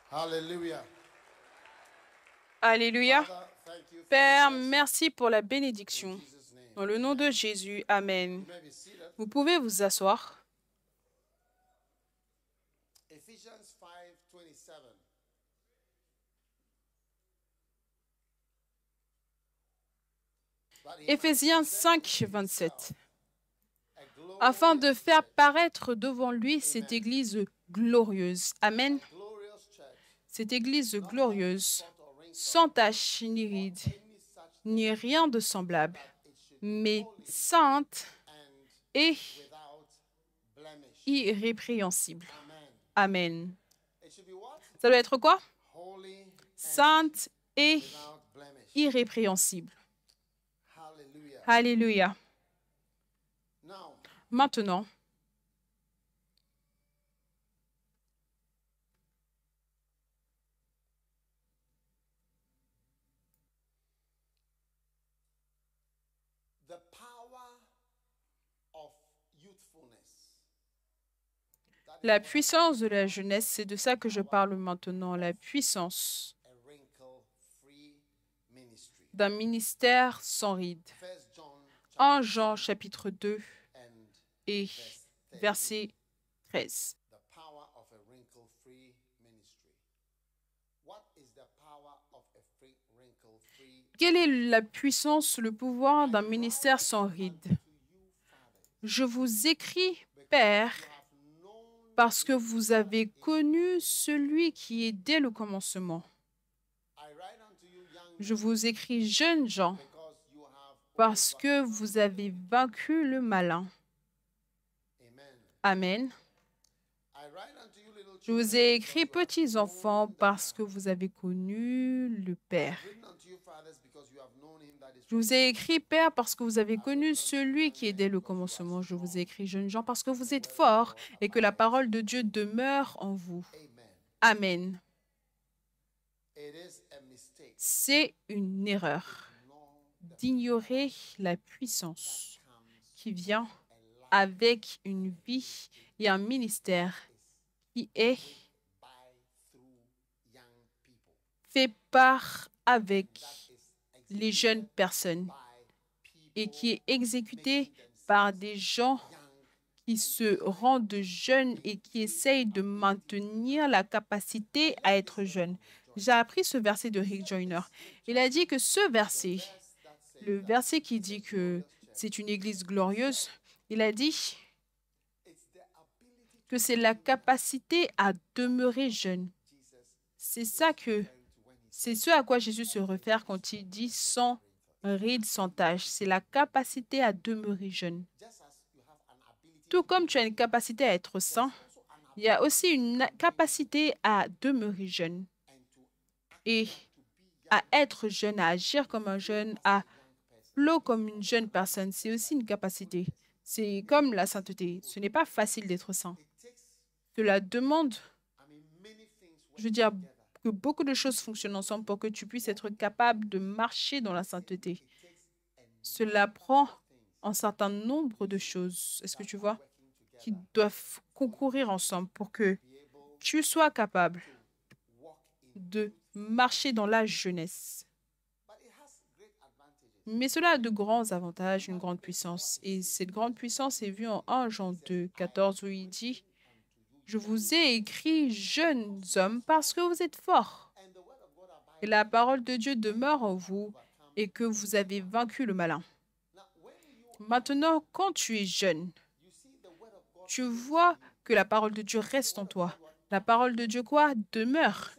Hallelujah. Alléluia. Father, thank you for Père, the blessing. merci pour la In bénédiction. Jesus' name. Dans le nom de Jésus, Amen. You may be seated. Vous pouvez vous asseoir. Ephesians 5:27. Éphésiens 5, 27. Afin de faire paraître devant lui cette Église glorieuse. Amen. Cette Église glorieuse, sans tache ni ride, ni rien de semblable, mais sainte et irrépréhensible. Amen. Ça doit être quoi? Sainte et irrépréhensible. Alléluia. Maintenant, la puissance de la jeunesse, c'est de ça que je parle maintenant, la puissance d'un ministère sans ride. 1 Jean chapitre 2 et verset 13. Quelle est la puissance, le pouvoir d'un ministère sans ride? Je vous écris, Père, parce que vous avez connu celui qui est dès le commencement. Je vous écris, jeunes gens, parce que vous avez vaincu le malin. Amen. Je vous ai écrit, petits enfants, parce que vous avez connu le Père. Je vous ai écrit, Père, parce que vous avez connu celui qui est dès le commencement. Je vous ai écrit, jeunes gens, parce que vous êtes forts et que la parole de Dieu demeure en vous. Amen. C'est une erreur d'ignorer la puissance qui vient avec une vie et un ministère qui est fait par avec les jeunes personnes et qui est exécuté par des gens qui se rendent jeunes et qui essayent de maintenir la capacité à être jeunes. J'ai appris ce verset de Rick Joyner. Il a dit que ce verset, le verset qui dit que c'est une église glorieuse, il a dit que c'est la capacité à demeurer jeune. C'est ce à quoi Jésus se réfère quand il dit sans ride, sans tache. C'est la capacité à demeurer jeune. Tout comme tu as une capacité à être saint, il y a aussi une capacité à demeurer jeune et à être jeune, à agir comme un jeune, à flot comme une jeune personne. C'est aussi une capacité. C'est comme la sainteté. Ce n'est pas facile d'être saint. Cela demande, je veux dire, que beaucoup de choses fonctionnent ensemble pour que tu puisses être capable de marcher dans la sainteté. Cela prend un certain nombre de choses, est-ce que tu vois, qui doivent concourir ensemble pour que tu sois capable de marcher dans la jeunesse. Mais cela a de grands avantages, une grande puissance. Et cette grande puissance est vue en 1 Jean 2, 14, où il dit « Je vous ai écrit, jeunes hommes, parce que vous êtes forts. Et la parole de Dieu demeure en vous et que vous avez vaincu le malin. » Maintenant, quand tu es jeune, tu vois que la parole de Dieu reste en toi. La parole de Dieu quoi? Demeure.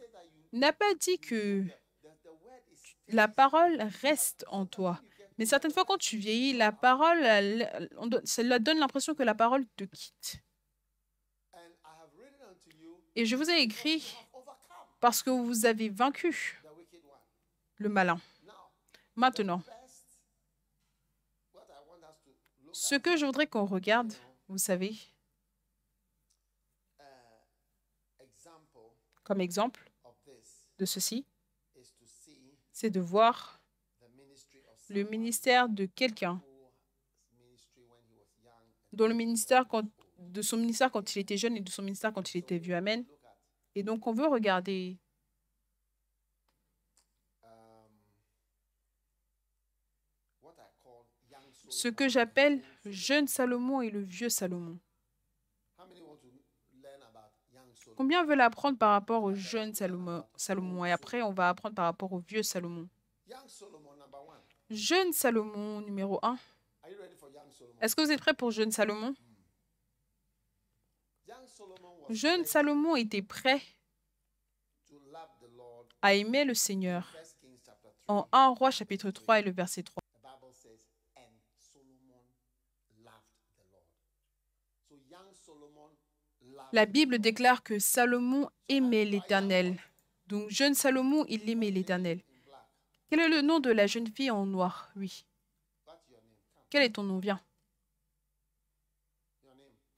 Il n'a pas dit que la parole reste en toi. Mais certaines fois, quand tu vieillis, la parole, cela donne l'impression que la parole te quitte. Et je vous ai écrit parce que vous avez vaincu le malin. Maintenant, ce que je voudrais qu'on regarde, vous savez, comme exemple de ceci, c'est de voir le ministère de quelqu'un dont le ministère de son ministère quand il était jeune et de son ministère quand il était vieux. Amen. Et donc, on veut regarder ce que j'appelle jeune Salomon et le vieux Salomon. Combien veulent apprendre par rapport au jeune Salomon? Et après, on va apprendre par rapport au vieux Salomon. Jeune Salomon, numéro 1. Est-ce que vous êtes prêts pour jeune Salomon? Jeune Salomon était prêt à aimer le Seigneur. En 1 Roi chapitre 3 et le verset 3. La Bible déclare que Salomon aimait l'Éternel. Donc, jeune Salomon, il aimait l'Éternel. Quel est le nom de la jeune fille en noir? Oui. Quel est ton nom? Viens.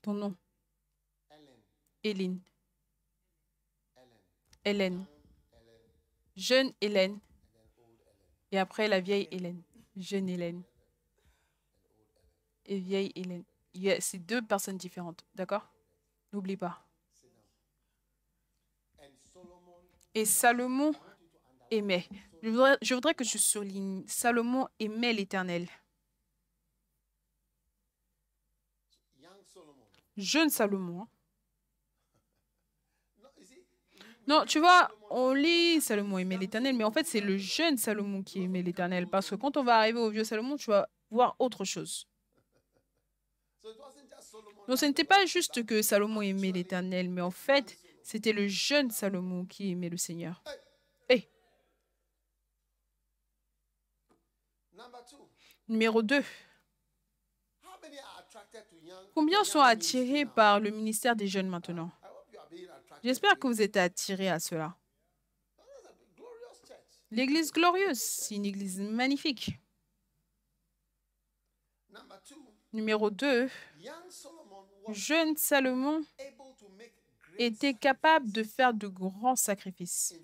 Ton nom? Hélène. Hélène. Jeune Hélène. Et après, la vieille Hélène. Jeune Hélène. Et vieille Hélène. C'est deux personnes différentes. D'accord? N'oublie pas. Et Salomon aimait. Je voudrais que tu soulignes. Salomon aimait l'Éternel. Jeune Salomon. Non, tu vois, on lit Salomon aimait l'Éternel, mais en fait, c'est le jeune Salomon qui aimait l'Éternel. Parce que quand on va arriver au vieux Salomon, tu vas voir autre chose. Donc, ce n'était pas juste que Salomon aimait l'Éternel, mais en fait, c'était le jeune Salomon qui aimait le Seigneur. Hey. Numéro 2. Combien sont attirés par le ministère des jeunes maintenant? J'espère que vous êtes attirés à cela. L'église glorieuse, c'est une église magnifique. Numéro 2. Jeune Salomon était capable de faire de grands sacrifices.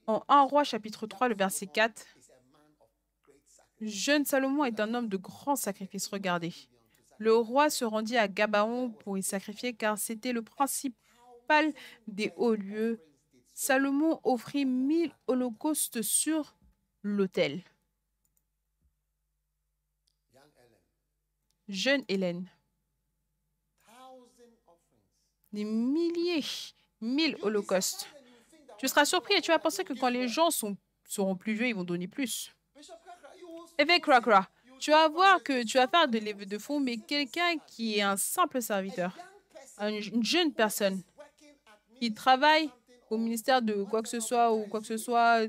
En 1 Roi chapitre 3, le verset 4, jeune Salomon est un homme de grands sacrifices. Regardez. Le roi se rendit à Gabaon pour y sacrifier car c'était le principal des hauts lieux. Salomon offrit 1000 holocaustes sur l'autel. Jeune Hélène. Des milliers, 1000 holocaustes. Tu seras surpris et tu vas penser que quand les gens seront plus vieux, ils vont donner plus. Évêque Krakra, tu vas voir que tu vas faire de levée de fonds, mais quelqu'un qui est un simple serviteur, une jeune personne qui travaille au ministère de quoi que ce soit ou quoi que ce soit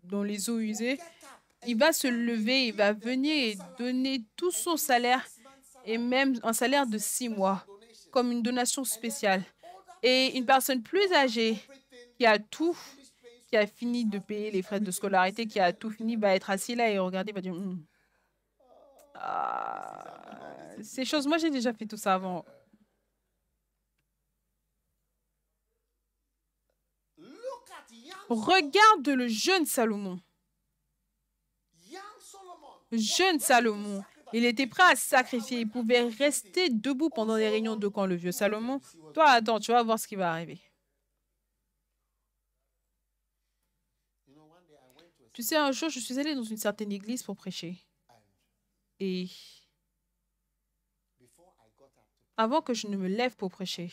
dans les eaux usées, il va se lever, il va venir et donner tout son salaire et même un salaire de 6 mois comme une donation spéciale. Et une personne plus âgée qui a tout, qui a fini de payer les frais de scolarité, qui a tout fini, va être assis là et regarder, va dire ces choses, moi j'ai déjà fait tout ça avant. Regarde le jeune Salomon. Jeune Salomon, il était prêt à sacrifier. Il pouvait rester debout pendant les réunions de camp, le vieux Salomon. Toi, attends, tu vas voir ce qui va arriver. Tu sais, un jour, je suis allée dans une certaine église pour prêcher. Et avant que je ne me lève pour prêcher,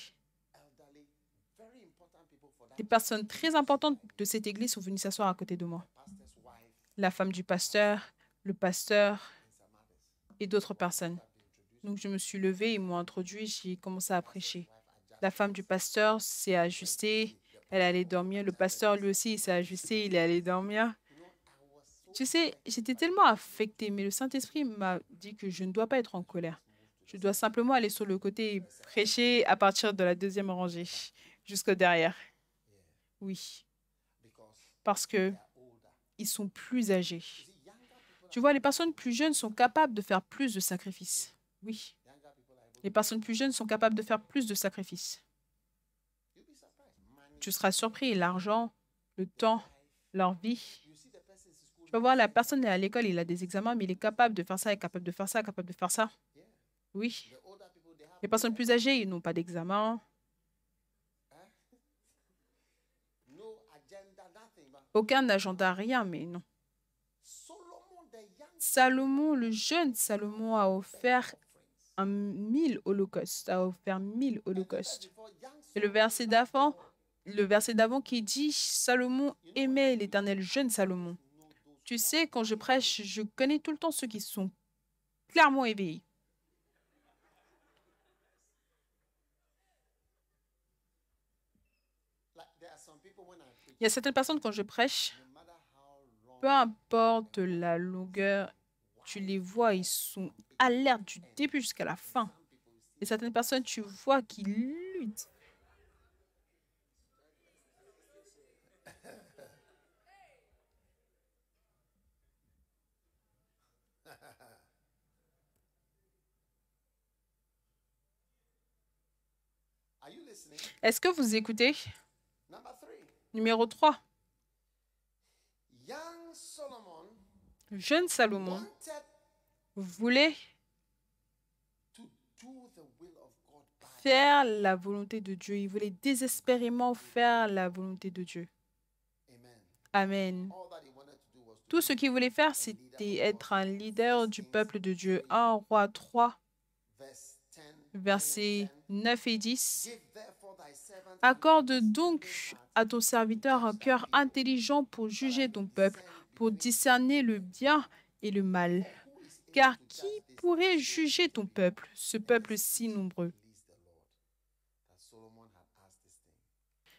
des personnes très importantes de cette église sont venues s'asseoir à côté de moi. La femme du pasteur, le pasteur et d'autres personnes. Donc, je me suis levée, ils m'ont introduit, j'ai commencé à prêcher. La femme du pasteur s'est ajustée, elle allait dormir. Le pasteur, lui aussi, il s'est ajusté, il est allé dormir. Tu sais, j'étais tellement affectée, mais le Saint-Esprit m'a dit que je ne dois pas être en colère. Je dois simplement aller sur le côté et prêcher à partir de la deuxième rangée jusqu'au derrière. Oui, parce que ils sont plus âgés. Tu vois, les personnes plus jeunes sont capables de faire plus de sacrifices. Oui, les personnes plus jeunes sont capables de faire plus de sacrifices. Tu seras surpris, l'argent, le temps, leur vie. Tu vas voir, la personne est à l'école, il a des examens, mais il est capable de faire ça, il est capable de faire ça, capable de faire ça. Oui. Les personnes plus âgées, ils n'ont pas d'examen. Aucun agenda, rien, mais non. Salomon, le jeune Salomon, a offert 1000 holocaustes, a offert 1000 holocaustes. Et le verset d'avant qui dit Salomon aimait l'Éternel, jeune Salomon. Tu sais, quand je prêche, je connais tout le temps ceux qui sont clairement éveillés. Il y a certaines personnes, quand je prêche, peu importe la longueur, tu les vois, ils sont alertes du début jusqu'à la fin. Et certaines personnes, tu vois qu'ils luttent. Est-ce que vous écoutez? Numéro 3. Jeune Salomon voulait faire la volonté de Dieu. Il voulait désespérément faire la volonté de Dieu. Amen. Tout ce qu'il voulait faire, c'était être un leader du peuple de Dieu. 1 Roi 3, versets 9 et 10. Accorde donc à ton serviteur un cœur intelligent pour juger ton peuple, pour discerner le bien et le mal. Car qui pourrait juger ton peuple, ce peuple si nombreux?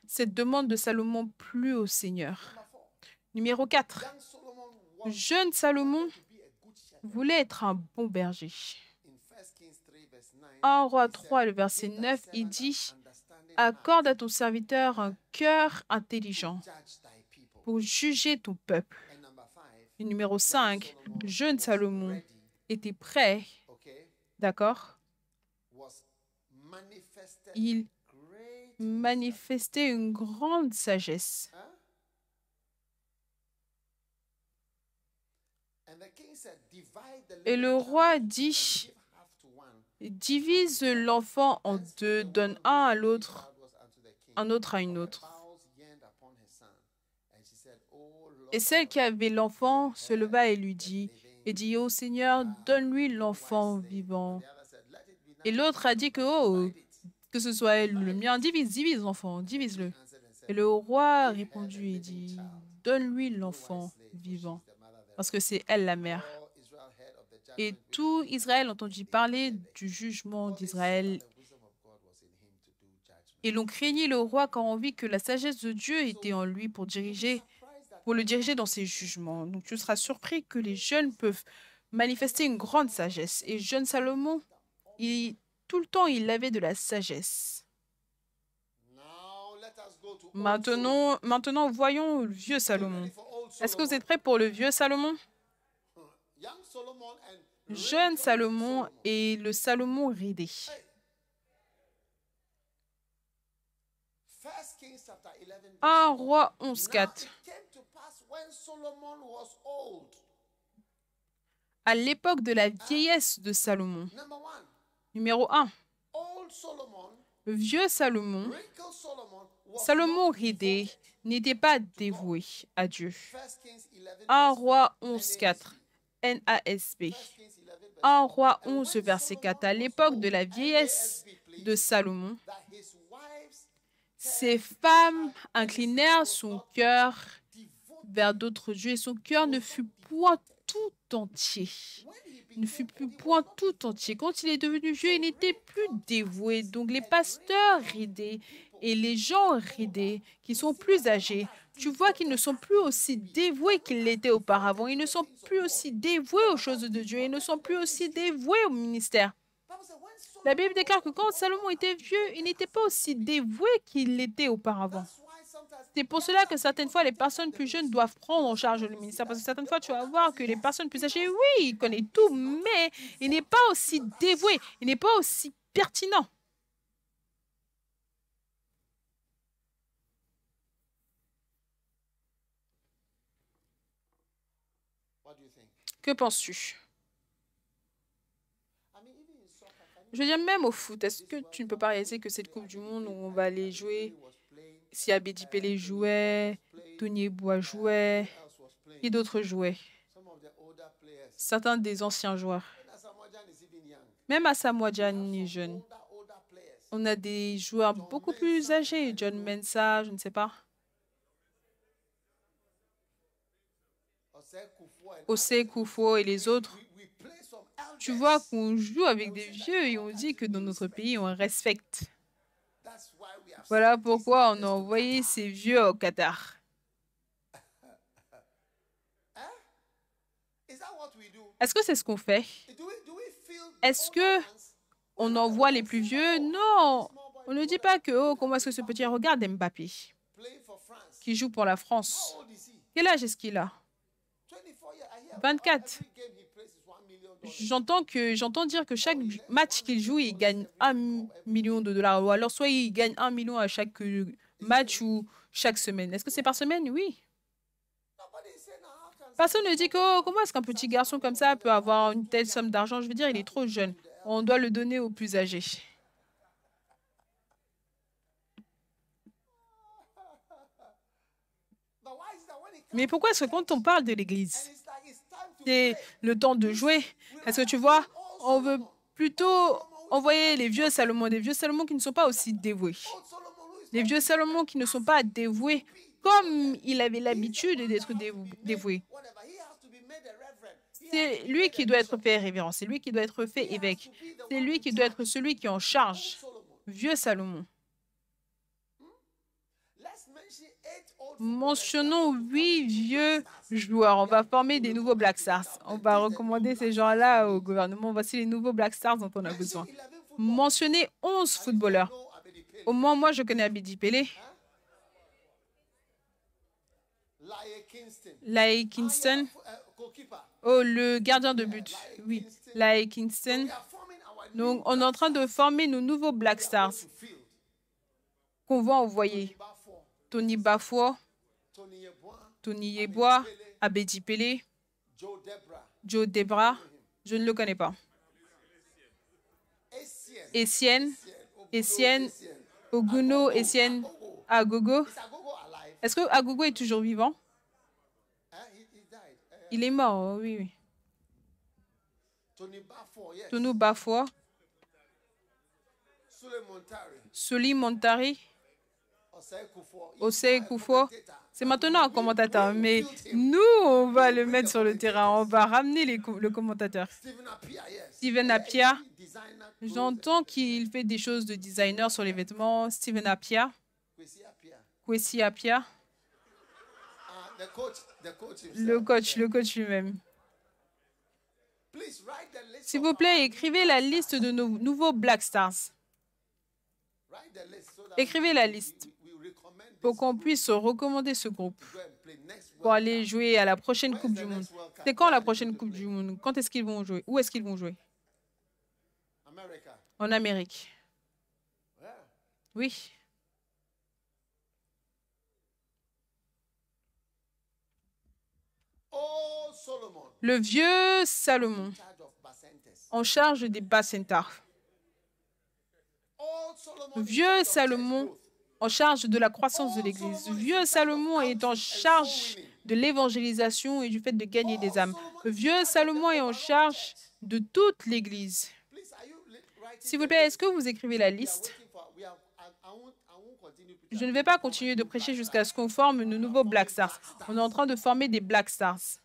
Cette demande de Salomon plut au Seigneur. Numéro 4. Jeune Salomon voulait être un bon berger. 1 Roi 3, le verset 9, il dit « Accorde à ton serviteur un cœur intelligent pour juger ton peuple. » Et numéro 5, jeune Salomon était prêt, d'accord? Il manifestait une grande sagesse. Et le roi dit, divise l'enfant en deux, donne un à l'autre, un autre à une autre. Et celle qui avait l'enfant se leva et lui dit, ô Seigneur, donne-lui l'enfant vivant. Et l'autre a dit que ce soit elle le mien, divise l'enfant, divise-le. Et le roi répondit et dit, donne-lui l'enfant vivant, parce que c'est elle la mère. Et tout Israël entendit parler du jugement d'Israël. Et l'on craignit le roi quand on vit que la sagesse de Dieu était en lui pour le diriger dans ses jugements. Donc tu seras surpris que les jeunes peuvent manifester une grande sagesse. Et jeune Salomon, tout le temps, il avait de la sagesse. Maintenant, voyons le vieux Salomon. Est-ce que vous êtes prêts pour le vieux Salomon? Jeune Salomon et le Salomon ridé. 1 Roi 11, 4. À l'époque de la vieillesse de Salomon. Numéro 1. Le vieux Salomon, Salomon ridé, n'était pas dévoué à Dieu. 1 Roi 11, 4. NASB. 1 Roi 11, verset 4. À l'époque de la vieillesse de Salomon, ses femmes inclinèrent son cœur vers d'autres dieux et son cœur ne fut point tout entier. Il ne fut plus point tout entier. Quand il est devenu vieux, il n'était plus dévoué. Donc les pasteurs ridés et les gens ridés qui sont plus âgés, tu vois qu'ils ne sont plus aussi dévoués qu'ils l'étaient auparavant. Ils ne sont plus aussi dévoués aux choses de Dieu. Ils ne sont plus aussi dévoués au ministère. La Bible déclare que quand Salomon était vieux, il n'était pas aussi dévoué qu'il l'était auparavant. C'est pour cela que certaines fois, les personnes plus jeunes doivent prendre en charge le ministère. Parce que certaines fois, tu vas voir que les personnes plus âgées, oui, il connaît tout, mais il n'est pas aussi dévoué, il n'est pas aussi pertinent. Que penses-tu? Je veux dire, même au foot, est-ce que tu ne peux pas réaliser que cette Coupe du Monde où on va aller jouer, Si Abedi Pelé jouait, Tony Yeboah jouait, Who else was playing? qui d'autres jouaient? Some of the older players. Certains des anciens joueurs. Asamoah Gyan is even young. Même Asamoah Gyan est jeune. Older players. On a des joueurs beaucoup plus âgés. John Mensah, je ne sais pas. Osei Kufo et les autres. We play some elders. Tu vois qu'on joue avec des vieux et on dit que dans notre pays, on respecte. That's why we have Voilà pourquoi on a envoyé ces vieux au Qatar. Is that what we do? Est-ce que c'est ce qu'on fait? Do we feel Est-ce que on envoie les plus vieux? Non. On ne dit pas que, oh, comment est-ce que ce petit regarde Mbappé, playing for France? qui joue pour la France? How old is he? Quel âge est-ce qu'il a? 24 years. I hear 24. every game he plays is $1 million. J'entends dire que chaque match qu'il joue, il gagne 1 million de dollars. Ou alors, soit il gagne 1 million à chaque match ou chaque semaine. Est-ce que c'est par semaine? Oui. Nobody is saying, how can Personne ne dit que, oh, comment est-ce qu'un petit garçon comme ça peut avoir une telle somme d'argent? Je veux dire, il est trop jeune. On doit le donner aux plus âgés. but why is that when it comes Mais pourquoi est-ce que quand on parle de l'Église, it's like it's time to c'est le temps de jouer? Est-ce que tu vois, on veut plutôt envoyer les vieux Salomon, des vieux Salomon qui ne sont pas aussi dévoués. old Solomon who is Les vieux Salomon qui ne sont pas dévoués comme il avait l'habitude d'être dévoué. whatever. He has to be made a reverend. C'est lui qui doit être fait révérend, c'est lui qui doit être fait évêque. C'est lui qui doit être celui qui est en charge. Solomon. Vieux Salomon. Let's mention 8 old Mentionnons 8 vieux joueurs. On va former des nouveaux Black Stars. On va recommander ces gens-là au gouvernement. Voici les nouveaux Black Stars dont on a besoin. 11 footballers. Mentionnez 11 footballeurs. No, Abedi Pele. Au moins, moi, je connais Abedi Pelé, Laie Kingston. Lae Kingston, Goalkeeper. oh, le gardien de but. Oui, Lae Kingston. We are forming our Donc, on est en train de former nos nouveaux Black Stars field. qu'on va envoyer. Bafo, Tony Bafo, Tony Yeboah, Tony Yeboah, Abedi Pelé, Joe Debra, Joe Debra. Je ne le connais pas. Essien, Etienne, Oguno, Etienne, Agogo. Is Agogo alive? Est-ce que Agogo est toujours vivant? He died. Il est mort, oui, oui. Tony Bafo, yes. Tony Bafo, Sule Montari, Soli Montari, Osei Kufo. Osei Kufo. C'est maintenant un commentateur, mais nous, on va le mettre sur le terrain. On va ramener le commentateur. Stephen Appiah, yes. Steven Appiah. Designer. J'entends qu'il fait des choses de designer sur les vêtements. Steven Appiah. Kwesi Appiah. Kwesi Appiah. The coach Le himself. coach lui-même. Please write the list. S'il vous plaît, écrivez la liste de nos nouveaux Black Stars. Write the list so that Écrivez la liste we recommend pour qu'on puisse recommander ce groupe go and play next pour aller jouer à la prochaine Coupe du Monde. C'est quand la prochaine Coupe du Monde? Quand est-ce qu'ils vont jouer? Où est-ce qu'ils vont jouer? America. En Amérique. Yeah. Oui. Oh, Solomon. Le vieux Salomon, Charge of Basentes. en charge des Bacenta. Oh, Solomon. Le in vieux charge of church Salomon, growth. en charge de la croissance de l'Église. Le vieux Salomon est en charge de l'évangélisation et du fait de gagner des âmes. Le vieux Salomon est en charge de toute l'Église. Please, are you writing? S'il vous plaît, est-ce que vous écrivez la liste? Waiting for. We have. I won't continue. Je ne vais pas continuer de prêcher jusqu'à ce qu'on forme nos nouveaux Black Stars. On est en train de former des Black Stars. Is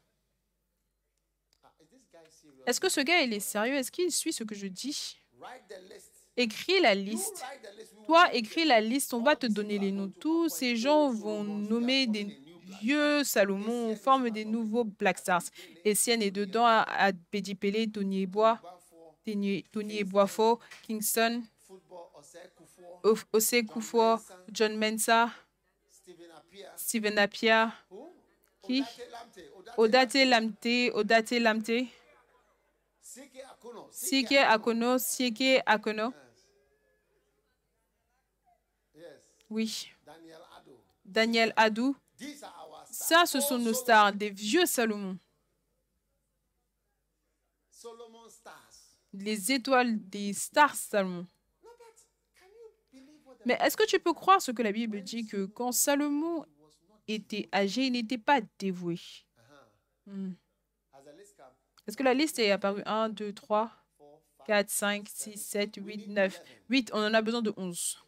this guy serious? Est-ce que ce gars, il est sérieux? Est-ce qu'il suit ce que je dis? Write the list. Écris la liste. Write the list. We will Toi, écris la liste, on va te donner les noms. Tous ces gens vont nommer des vieux Salomon, on forme des nouveaux Black Stars. Etienne est dedans, Abedi Pelé, Tony Yeboah, Tony Yeboah, Kingston, football. Osei Kufo. Osei Kufo, John Mensah, Stephen Appiah. Steven Appiah, Who? qui? Odate Lamte. Odate Lamte, Sike Akono. Sieke Akono, Sieke Akono. Yes. Oui, Daniel Ado. Daniel Adou. These are our stars. Ça, ce sont nos stars, des vieux Salomon. Solomon stars. Les étoiles des stars Salomon. No, but can you believe what Mais est-ce que tu peux croire ce que la Bible dit que quand Salomon était âgé, il n'était pas dévoué? Hmm. As the list comes, Est-ce que la liste est apparue? 1, 2, 3, 4, 5, 4, 5, 6, 7, 8, 9. 8, on en a besoin de 11.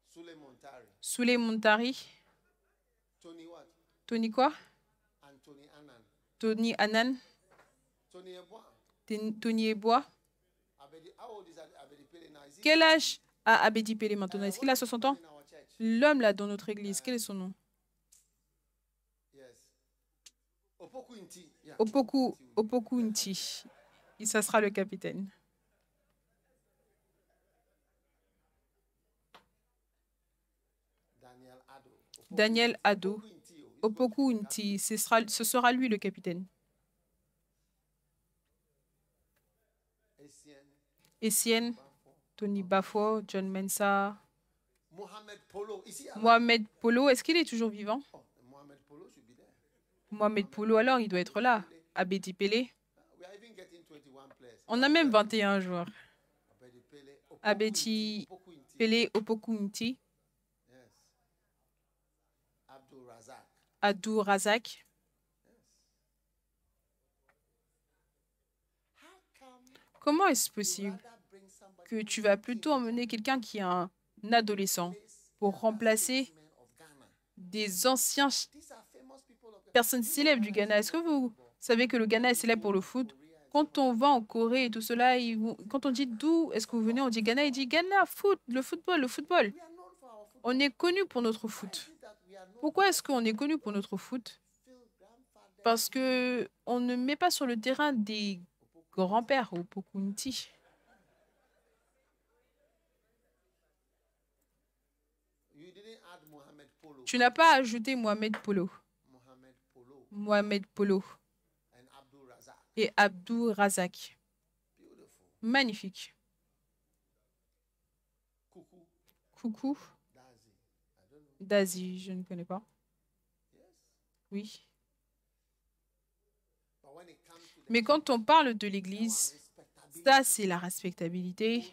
Sule Montari, Souley Montari. Tony what? Tony quoi? Anthony Annan, Tony Annan. Tony Ebois, Tony Ebois. Abedi. How old is Abedi Pele now? Is he Quel âge a Abedi Pele maintenant? Est-ce qu'il a 60 ans? in our church? L'homme là dans notre église, quel est son nom? Yes. Opoku Inti. Yeah. Opoku Nti. Et ça sera le capitaine. Daniel Ado. Daniel Ado. Opoku Inti, oh. Opoku Nti, ce sera lui le capitaine. Essien, Etienne, Tony Bafo, John Mensah, Mohamed Polo. Is he alive? Mohamed Polo, est-ce qu'il est toujours vivant? Oh, Mohamed Polo should be there. Mohamed Polo, alors il doit être là. Abedi Pele. We are even getting 21 players. On a même 21 joueurs. Abedi Pele, Opoku Abedi Inti, Opoku Inti. Pele, Opoku Nti, Yes. Abdul Razak. Adou Razak. How come Comment est-ce you possible rather bring somebody que tu vas plutôt emmener quelqu'un qui est un adolescent pour remplacer statesmen of Ghana? des anciens These are famous people of Ghana. personnes célèbres du Ghana? Est-ce que vous savez que le Ghana est célèbre pour le foot? Quand on va en Corée et tout cela, quand on dit d'où est-ce que vous venez, on dit Ghana, il dit Ghana, foot, le football, le football. We are known for our football. On est connu pour notre foot. See that we are known Pourquoi est-ce qu'on est connu pour notre foot? for grandfather. Parce que on ne met pas sur le terrain des grands-pères au Pokunti. You didn't add Mohamed Polo. Tu n'as pas ajouté Mohamed Polo, Mohamed Polo Mohamed Polo and Abdul Razak. et Abdou Razak. Beautiful. Magnifique. Kuku Coucou, Dazi. I don't know. Dazi, je ne connais pas. Yes. Oui. But when it comes to the Mais quand on parle de l'Église, respectability, ça c'est la respectabilité, age,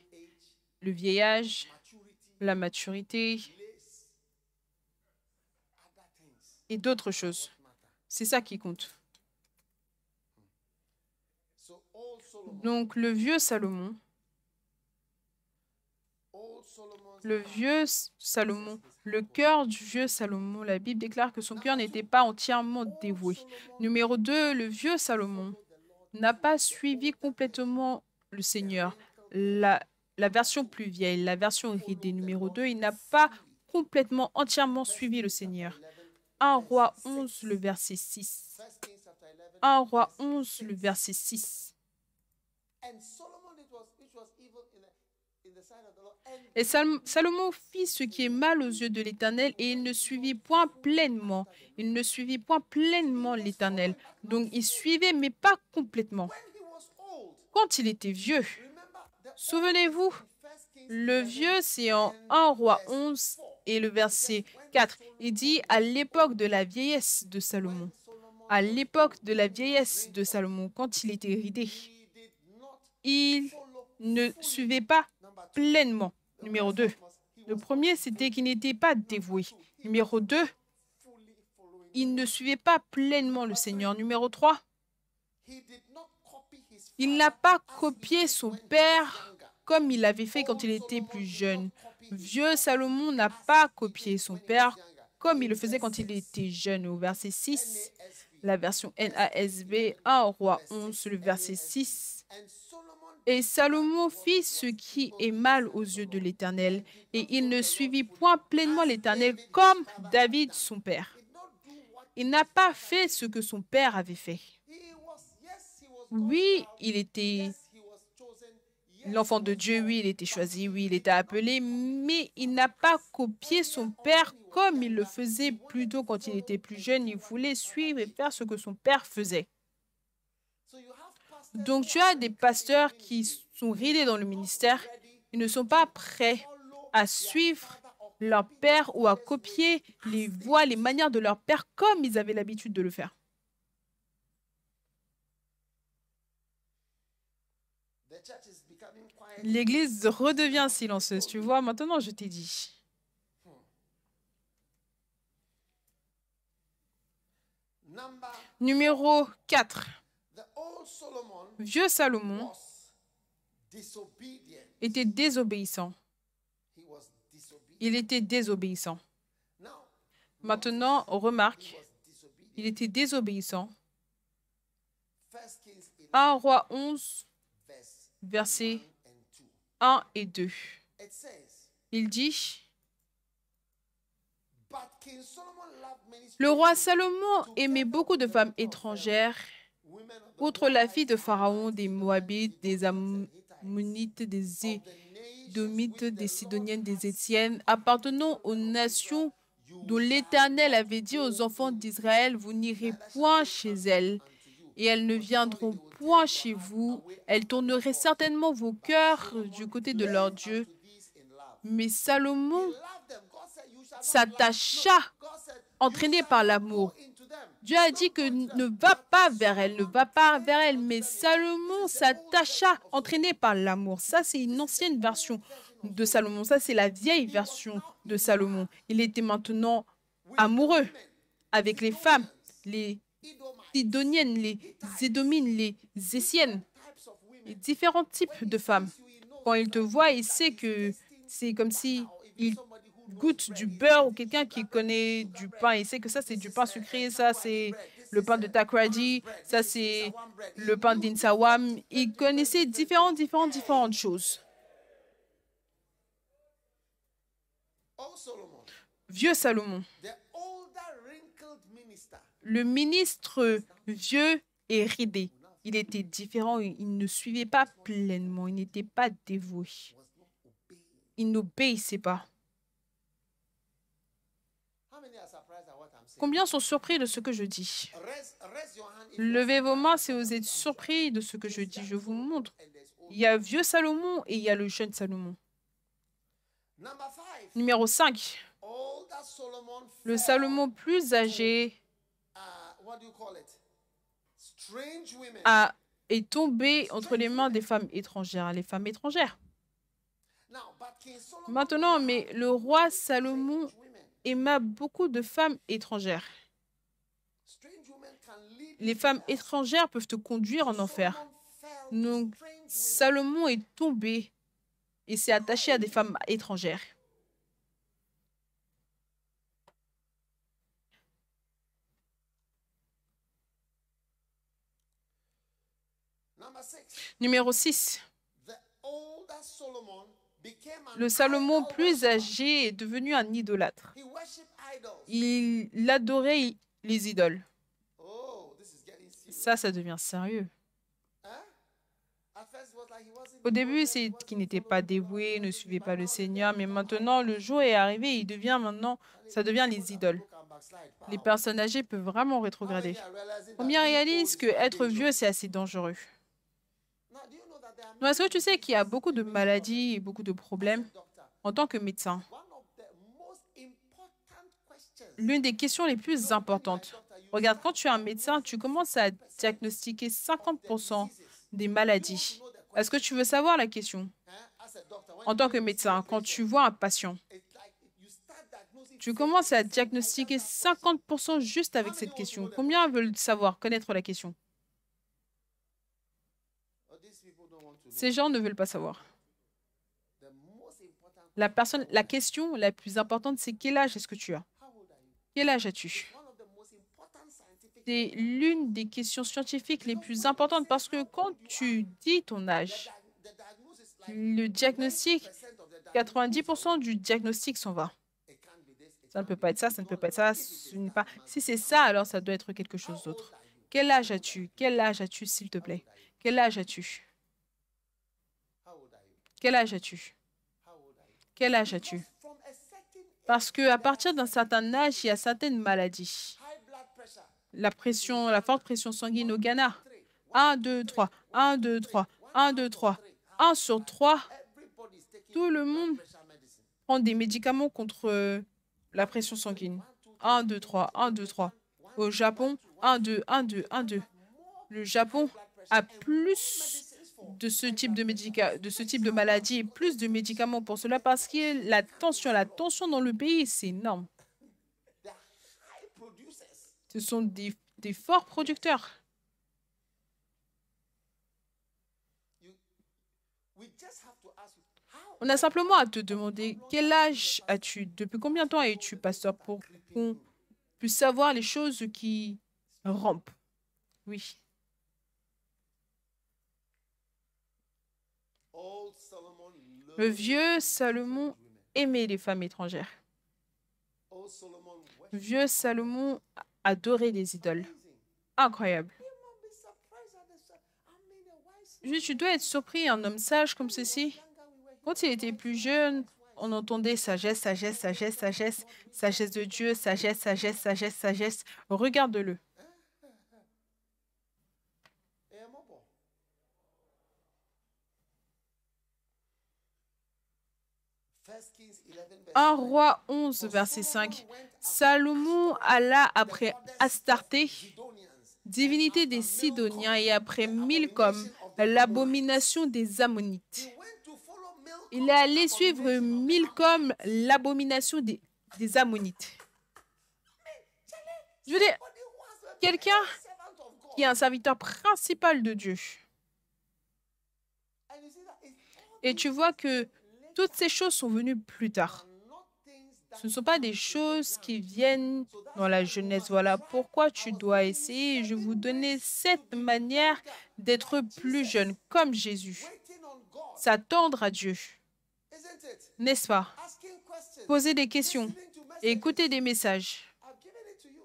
le vieillage, maturity, la maturité place, other things et d'autres choses. matter. C'est ça qui compte. So old Solomon, Donc le vieux Salomon, le cœur du vieux Salomon, la Bible déclare que son cœur n'était pas entièrement dévoué. Numéro 2, le vieux Salomon n'a pas suivi complètement le Seigneur. La version plus vieille, la version ridée. Numéro 2, il n'a pas complètement, entièrement suivi le Seigneur. 1 Roi 11, le verset 6. 1 Roi 11, le verset 6. Et Salomon fit ce qui est mal aux yeux de l'Éternel et il ne suivit point pleinement. Il ne suivit point pleinement l'Éternel. Donc il suivait mais pas complètement. Quand il était vieux, souvenez-vous, le vieux c'est en 1 Roi 11 et le verset 4. Il dit à l'époque de la vieillesse de Salomon. À l'époque de la vieillesse de Salomon, quand il était ridé, il ne suivait pas pleinement. Numéro 2. Le premier, c'était qu'il n'était pas dévoué. Numéro 2, il ne suivait pas pleinement le Seigneur. Numéro 3, il n'a pas copié son père comme il l'avait fait quand il était plus jeune. Vieux Salomon n'a pas copié son père comme il le faisait quand il était jeune. Au verset 6, la version NASB, 1 Roi 11, le verset 6. Et Salomon fit ce qui est mal aux yeux de l'Éternel, et il ne suivit point pleinement l'Éternel comme David son père. Il n'a pas fait ce que son père avait fait. Oui, il était l'enfant de Dieu, oui, il était choisi, oui, il était appelé, mais il n'a pas copié son père comme il le faisait plus tôt quand il était plus jeune. Il voulait suivre et faire ce que son père faisait. Donc, tu as des pasteurs qui sont ridés dans le ministère. Ils ne sont pas prêts à suivre leur père ou à copier les voies, les manières de leur père comme ils avaient l'habitude de le faire. becoming quiet. L'église redevient silencieuse. Tu vois, maintenant, je t'ai dit. Number, Numéro 4. the old Solomon Vieux Salomon was disobedient. était désobéissant. He was disobedient. Il était désobéissant. Now, Maintenant, on remarque, he was disobedient. il était désobéissant. 1 Kings 11, 1 Roi 11, verse versets 1 and 2. 1 et 2. It says, Il dit, but King Solomon loved many le roi strangers, Salomon aimait beaucoup de femmes étrangères, women of the outre la fille de Pharaon, des Moabites, des Ammonites, des Édomites, des Sidoniennes, des Étiennes, appartenant aux nations dont l'Éternel avait dit aux enfants d'Israël, vous n'irez point chez elles, et elles ne viendront point chez vous. Elles tourneraient certainement vos cœurs du côté de leur Dieu. Mais Salomon s'attacha, entraîné par l'amour. Dieu a dit que ne va pas vers elle, ne va pas vers elle, mais Salomon s'attacha, entraîné par l'amour. Ça, c'est une ancienne version de Salomon. Ça, c'est la vieille version de Salomon. Il était maintenant amoureux avec les femmes, les Sidoniennes, les Édomines, les Essiennes, les différents types de femmes. Quand il te voit, il sait que c'est comme si il goûte du beurre ou quelqu'un qui connaît du pain. Il sait que ça, c'est du pain sucré, ça, c'est le pain de Takrady, ça, c'est le pain d'Insawam. Il connaissait différentes choses. old Solomon, Vieux Salomon, the older wrinkled minister, le ministre vieux et ridé, il était différent, il ne suivait pas pleinement, il n'était pas dévoué. was not obeying. Il n'obéissait pas. How many are surprised at what I'm saying? Combien sont surpris de ce que je dis? Raise your hand if you are Levez vos mains surprised. si vous êtes surpris de ce que je dis. Je vous montre. And there's old. Il y a vieux Salomon et il y a le jeune Salomon. Number 5, Numéro 5. older Solomon Le fell, Salomon plus âgé what do you call it? Strange women. est tombé entre les mains des femmes étrangères. Les femmes étrangères. Now, but King Solomon Maintenant, mais le roi Salomon strange women. aima beaucoup de femmes étrangères. Strange women can lead Les you femmes to hell. étrangères peuvent te conduire en enfer. Solomon fell to Donc, strange women. Salomon est tombé et s'est attaché à des femmes étrangères. Number 6, Numéro 6. the older Solomon became an Le Salomon idol plus worshiper. âgé est devenu un idolâtre. He worshipped idols. Il adorait les idoles. Oh, this is getting serious. Ça devient sérieux. Huh? At first it was like he wasn't Au début, devoted, c'est he wasn't qu'il n'était following pas God, dévoué, he ne wasn't suivait doing pas le Bible, Seigneur, then mais he maintenant, le jour est arrivé, il devient maintenant, ça devient les idoles. people can backslide. Les Power. personnes âgées peuvent vraiment How many rétrograder. are realizing that Combien being old réalisent is que very être vieux, dangerous? c'est assez dangereux? Now, do you know that there are Non, est-ce que many tu sais qu'il y a diseases beaucoup de and many maladies et beaucoup de problems? As a problèmes doctor, en tant que médecin? one of the most important questions. L'une des questions les plus importantes. Regarde, quand tu es un médecin, tu commences à diagnostiquer 50% des maladies. Est-ce que tu veux savoir la question? En tant que médecin, quand tu vois un patient, tu commences à diagnostiquer 50% juste avec cette question. Combien veulent savoir, connaître la question? Ces gens ne veulent pas savoir. La question la plus importante, c'est quel âge est-ce que tu as? Quel âge as-tu? C'est l'une des questions scientifiques les plus importantes parce que quand tu dis ton âge, le diagnostic, 90% du diagnostic s'en va. Ça ne peut pas être ça, ça ne peut pas être ça. Ce n'est pas... Si c'est ça, alors ça doit être quelque chose d'autre. Quel âge as-tu? Quel âge as-tu, s'il te plaît? Quel âge as-tu? Quel âge as-tu? Quel âge as-tu? Parce qu'à partir d'un certain âge, il y a certaines maladies. La pression, la forte pression sanguine au Ghana. 1, 2, 3. 1, 2, 3. 1, 2, 3. 1 sur 3. Tout le monde prend des médicaments contre la pression sanguine. 1, 2, 3. 1, 2, 3. Au Japon, 1, 2, 1, 2, 1, 2. Le Japon a plus de ce type de maladie et plus de médicaments pour cela parce que la tension dans le pays, c'est énorme. Ce sont des forts producteurs. On a simplement à te demander quel âge as-tu, depuis combien de temps es-tu pasteur pour qu'on puisse savoir les choses qui rampent. Oui. Le vieux Salomon aimait les femmes étrangères. Le vieux Salomon adorait les idoles. Incroyable. Tu dois être surpris, un homme sage comme ceci. Quand il était plus jeune, on entendait sagesse, sagesse, sagesse, sagesse, sagesse de Dieu, sagesse, sagesse, sagesse, sagesse. Regarde-le. Un roi 11, verset 5. Salomon alla après Astarté, divinité des Sidoniens, et après Milcom, l'abomination des Ammonites. Il est allé suivre Milcom, l'abomination des Ammonites. Je veux dire, quelqu'un qui est un serviteur principal de Dieu. Et tu vois que toutes ces choses sont venues plus tard. Ce ne sont pas des choses qui viennent dans la jeunesse. Voilà pourquoi tu dois essayer. Je vais vous donner cette manière d'être plus jeune, comme Jésus. S'attendre à Dieu. N'est-ce pas? Poser des questions et écouter des messages.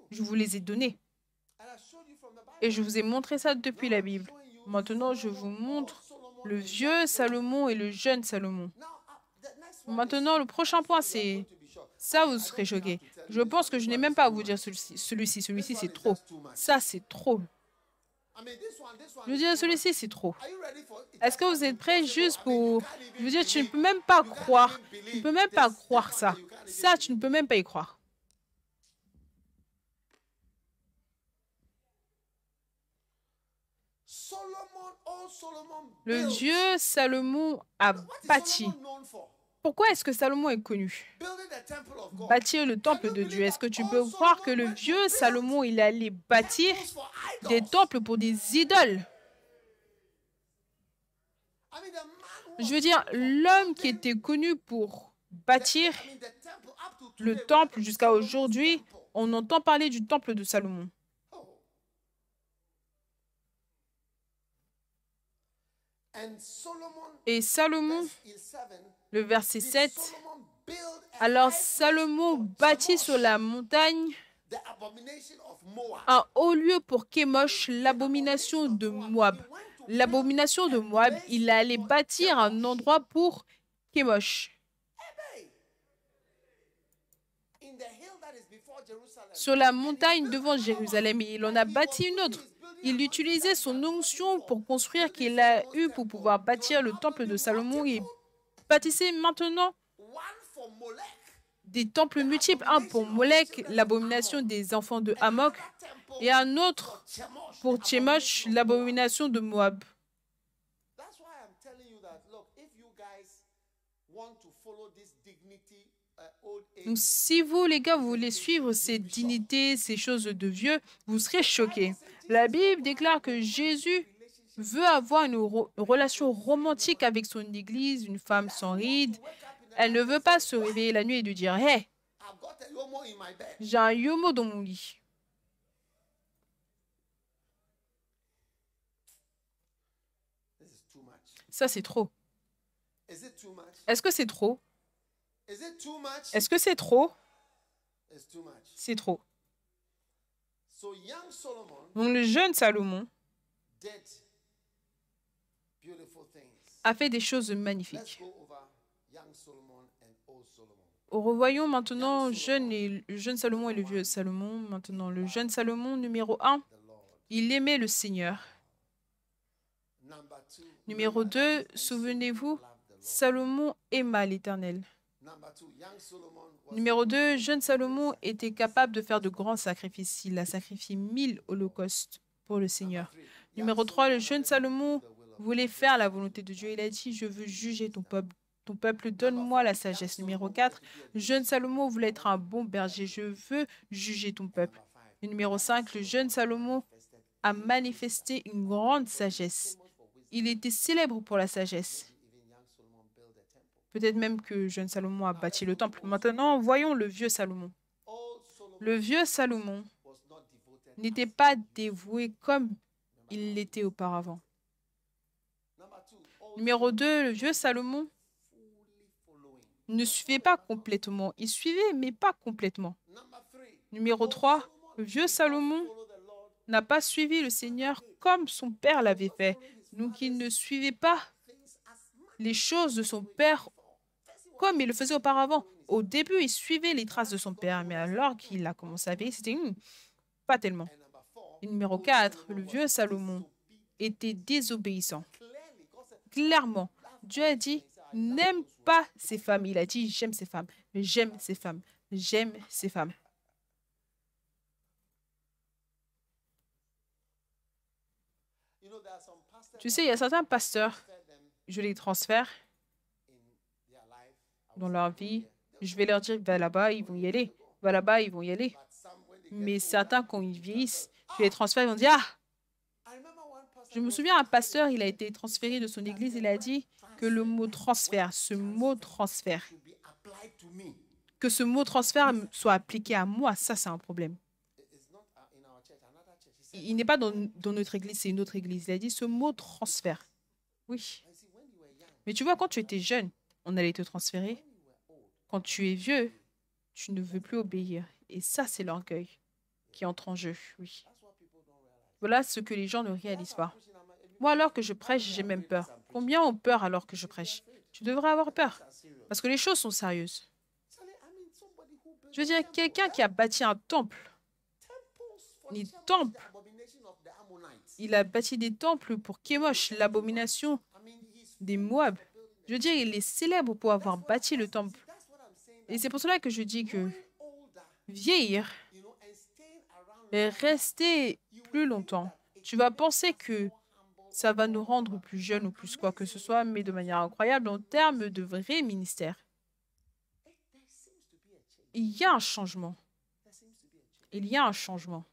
Je vous les ai donnés. Et je vous ai montré ça depuis la Bible. Maintenant, je vous montre le vieux Salomon et le jeune Salomon. Maintenant, le prochain point, c'est... Ça, vous serez choqués. Je pense que je n'ai même pas à vous dire celui-ci. Celui-ci, c'est trop. Ça, c'est trop. Je veux dire, celui-ci, c'est trop. Est-ce que vous êtes prêts juste pour... Je veux dire, tu ne peux même pas croire. Tu ne peux même pas croire ça. Ça, tu ne peux même pas y croire. Le vieux Salomon a bâti. Pourquoi est-ce que Salomon est connu? Bâtir le temple de Dieu. Est-ce que tu peux croire que le vieux Salomon, il allait bâtir des temples pour des idoles? Je veux dire, l'homme qui était connu pour bâtir le temple jusqu'à aujourd'hui, on entend parler du temple de Salomon. Et Salomon, le verset 7, alors Salomon bâtit sur la montagne un haut lieu pour Kémosh, l'abomination de Moab. L'abomination de Moab, il allait bâtir un endroit pour Kémosh. Sur la montagne devant Jérusalem, et il en a bâti une autre. Il utilisait son onction pour construire qu'il a eu pour pouvoir bâtir le temple de Salomon et bâtissait maintenant des temples multiples. Un pour Molech, l'abomination des enfants de Hamok, et un autre pour Tchemosh, l'abomination de Moab. Donc, si vous, les gars, vous voulez suivre ces dignités, ces choses de vieux, vous serez choqués. La Bible déclare que Jésus veut avoir une relation romantique avec son Église, une femme sans rides. Elle ne veut pas se réveiller la nuit et lui dire « Hey, j'ai un yomo dans mon lit. » Ça, c'est trop. Est-ce que c'est trop? Est-ce que c'est trop? C'est trop. Donc, le jeune Salomon a fait des choses magnifiques. Revoyons maintenant jeune Salomon et le vieux Salomon. Maintenant, le jeune Salomon, numéro 1, il aimait le Seigneur. Numéro 2, souvenez-vous, Salomon aima l'Éternel. Numéro 2, jeune Salomon était capable de faire de grands sacrifices. Il a sacrifié 1000 holocaustes pour le Seigneur. Numéro 3, le jeune Salomon voulait faire la volonté de Dieu. Il a dit, je veux juger ton peuple. Ton peuple, donne-moi la sagesse. Numéro 4, le jeune Salomon voulait être un bon berger. Je veux juger ton peuple. Et numéro 5, le jeune Salomon a manifesté une grande sagesse. Il était célèbre pour la sagesse. Peut-être même que jeune Salomon a bâti le temple. Maintenant, voyons le vieux Salomon. Le vieux Salomon n'était pas dévoué comme il l'était auparavant. Numéro 2, le vieux Salomon ne suivait pas complètement. Il suivait, mais pas complètement. Numéro 3, le vieux Salomon n'a pas suivi le Seigneur comme son père l'avait fait. Donc, il ne suivait pas les choses de son père comme il le faisait auparavant. Au début, il suivait les traces de son père, mais alors qu'il a commencé à vieillir, c'était pas tellement. Et numéro 4, le vieux Salomon était désobéissant. Clairement, Dieu a dit, n'aime pas ces femmes. Il a dit, j'aime ces femmes, j'aime ces femmes, j'aime ces femmes. Tu sais, il y a certains pasteurs, je les transfère dans leur vie. Je vais leur dire, va là-bas, ils vont y aller. Va là-bas, ils vont y aller. Mais certains, quand ils vieillissent, je les transfère, ils vont dire, ah, je me souviens, un pasteur, il a été transféré de son église, il a dit que le mot transfert, ce mot transfert, que ce mot transfert soit appliqué à moi, ça, c'est un problème. Il n'est pas dans notre église, c'est une autre église. Il a dit ce mot transfert. Oui. Mais tu vois, quand tu étais jeune, on allait te transférer. Quand tu es vieux, tu ne veux plus obéir. Et ça, c'est l'orgueil qui entre en jeu. Oui. Voilà ce que les gens ne réalisent pas. Moi, alors que je prêche, j'ai même peur. Combien ont peur alors que je prêche? Tu devrais avoir peur. Parce que les choses sont sérieuses. Je veux dire, quelqu'un qui a bâti un temple, les temples, il a bâti des temples pour Kémosh, l'abomination des Moab. Je veux dire, il est célèbre pour avoir bâti le temple. Et c'est pour cela que je dis que vieillir et rester plus longtemps, tu vas penser que ça va nous rendre plus jeunes ou plus quoi que ce soit, mais de manière incroyable en termes de vrai ministère. Il y a un changement. Il y a un changement.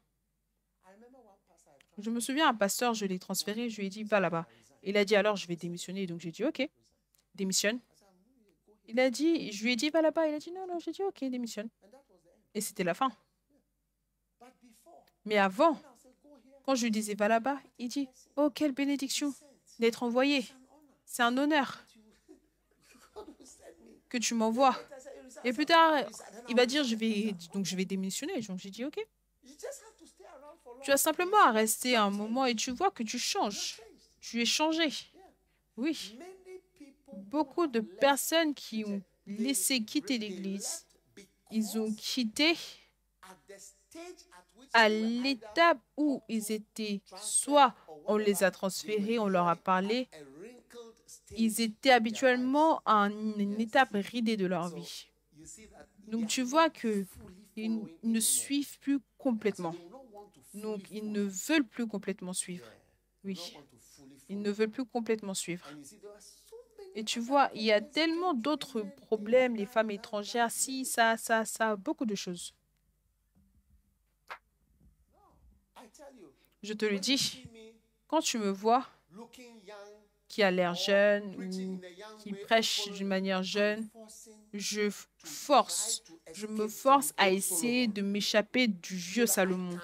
Je me souviens, un pasteur, je l'ai transféré, je lui ai dit, va là-bas. Il a dit, alors, je vais démissionner. Donc, j'ai dit, OK, démissionne. Il a dit, je lui ai dit, va là-bas. Il a dit, non, non, j'ai dit, OK, démissionne. Et c'était la fin. Mais avant, quand je lui disais, va là-bas, il dit, oh, quelle bénédiction d'être envoyé. C'est un honneur que tu m'envoies. Et plus tard, il va dire, je vais démissionner. Donc, j'ai dit, OK. Tu as simplement à rester un moment et tu vois que tu changes. Tu es changé. Oui. Beaucoup de personnes qui ont laissé quitter l'Église, ils ont quitté à l'étape où ils étaient, soit on les a transférés, on leur a parlé, ils étaient habituellement à une étape ridée de leur vie. Donc tu vois qu'ils ne suivent plus complètement. Donc ils ne veulent plus complètement suivre. Oui, ils ne veulent plus complètement suivre. Et tu vois, il y a tellement d'autres problèmes, les femmes étrangères, si, ça, beaucoup de choses. Je te le dis, quand tu me vois, qui a l'air jeune ou qui prêche d'une manière jeune, je me force à essayer de m'échapper du vieux Salomon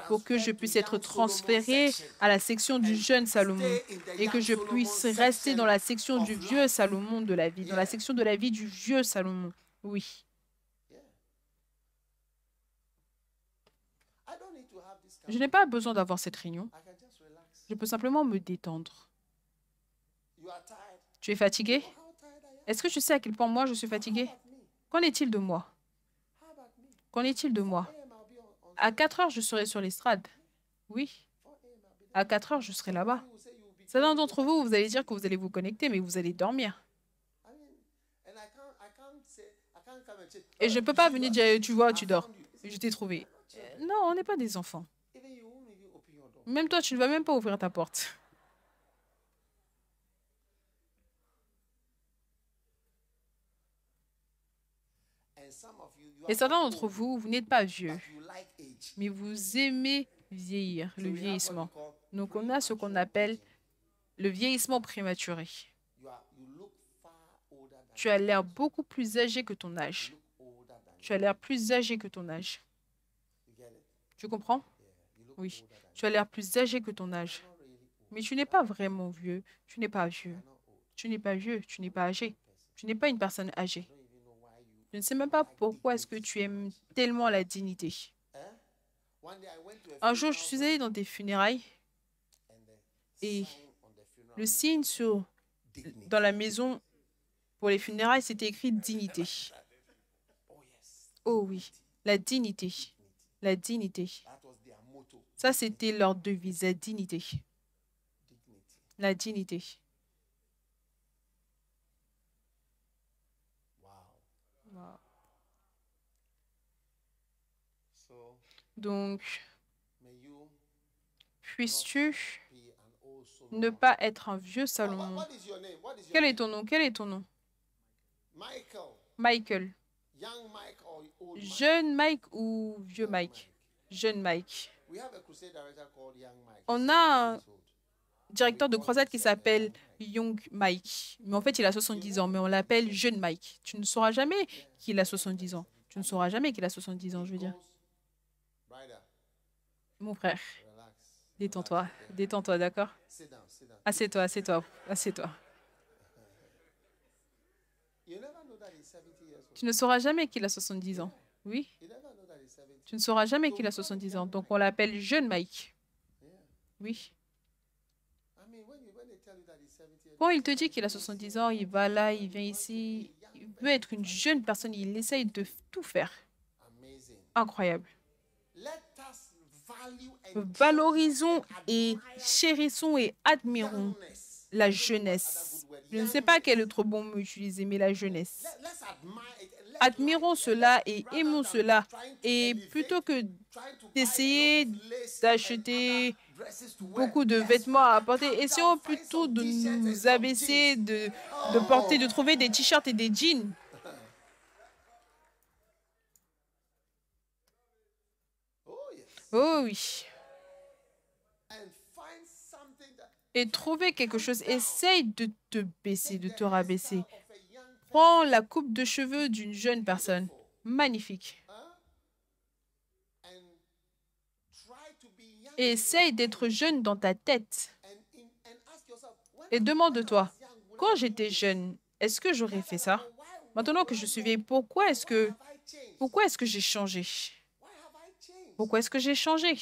pour que je puisse être transféré à la section du jeune Salomon et que je puisse rester dans la section du vieux Salomon de la vie, dans la section de la vie du vieux Salomon. Oui. Je n'ai pas besoin d'avoir cette réunion. Je peux simplement me détendre. Tu es fatigué? Est-ce que tu sais à quel point moi je suis fatigué? Qu'en est-il de moi? Qu'en est-il de moi? À 4 heures, je serai sur l'estrade. Oui. À 4 heures, je serai là-bas. Certains d'entre vous, vous allez dire que vous allez vous connecter, mais vous allez dormir. Et je ne peux pas venir dire, tu vois, tu dors. Je t'ai trouvé. Non, on n'est pas des enfants. Même toi, tu ne vas même pas ouvrir ta porte. Et certains d'entre vous, vous n'êtes pas vieux, mais vous aimez vieillir, le vieillissement. Donc, on a ce qu'on appelle le vieillissement prématuré. Tu as l'air beaucoup plus âgé que ton âge. Tu as l'air plus âgé que ton âge. Tu comprends? Oui. Tu as l'air plus âgé que ton âge. Mais tu n'es pas vraiment vieux. Tu n'es pas vieux. Tu n'es pas vieux. Tu n'es pas âgé. Tu n'es pas une personne âgée. Je ne sais même pas pourquoi est-ce que tu aimes tellement la dignité. Un jour, je suis allée dans des funérailles et le signe dans la maison pour les funérailles, c'était écrit dignité. Oh oui, la dignité. La dignité. Ça, c'était leur devise, la dignité. La dignité. Wow. Donc, puisses-tu ne pas être un vieux Salomon? Quel est ton nom? Quel est ton nom? Michael. Jeune Mike ou vieux Mike? Jeune Mike. On a un directeur de croisade qui s'appelle Young Mike. Mais en fait, il a 70 ans, mais on l'appelle Jeune Mike. Tu ne sauras jamais qu'il a 70 ans. Tu ne sauras jamais qu'il a 70 ans, je veux dire. Mon frère, détends-toi. Détends-toi, d'accord? Assieds-toi, assieds-toi, assieds-toi. Tu ne sauras jamais qu'il a 70 ans. Oui? Tu ne sauras jamais qu'il a 70 ans. Donc, on l'appelle Jeune Mike. Oui. Quand il te dit qu'il a 70 ans, il va là, il vient ici. Il veut être une jeune personne. Il essaye de tout faire. Incroyable. Valorisons et chérissons et admirons la jeunesse. Je ne sais pas quel autre bon mot utiliser, mais la jeunesse. Admirons cela et aimons cela. Et plutôt que d'essayer d'acheter beaucoup de vêtements à porter, essayons plutôt de nous abaisser, de porter, de trouver des t-shirts et des jeans. Oh oui. Et trouver quelque chose. Essaye de te baisser, de te rabaisser. Prends la coupe de cheveux d'une jeune personne. Magnifique. Et essaye d'être jeune dans ta tête. Et demande-toi, quand j'étais jeune, est-ce que j'aurais fait ça? Maintenant que je suis vieille, pourquoi est-ce que j'ai changé? Pourquoi est-ce que j'ai changé?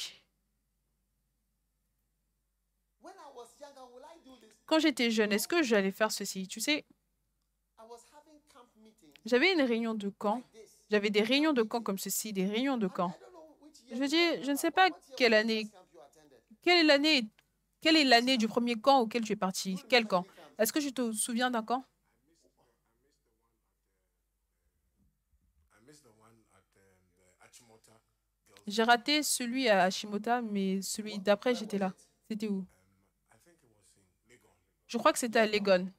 Quand j'étais jeune, est-ce que j'allais faire ceci? Tu sais, j'avais une réunion de camp. J'avais des réunions de camp comme ceci, des réunions de camp. Je veux dire, je ne sais pas quelle année. Quelle est l'année du premier camp auquel tu es parti? Quel camp? Est-ce que tu te souviens d'un camp? J'ai raté celui à Hashimota, mais celui d'après, j'étais là. C'était où? Je crois que c'était à Legon.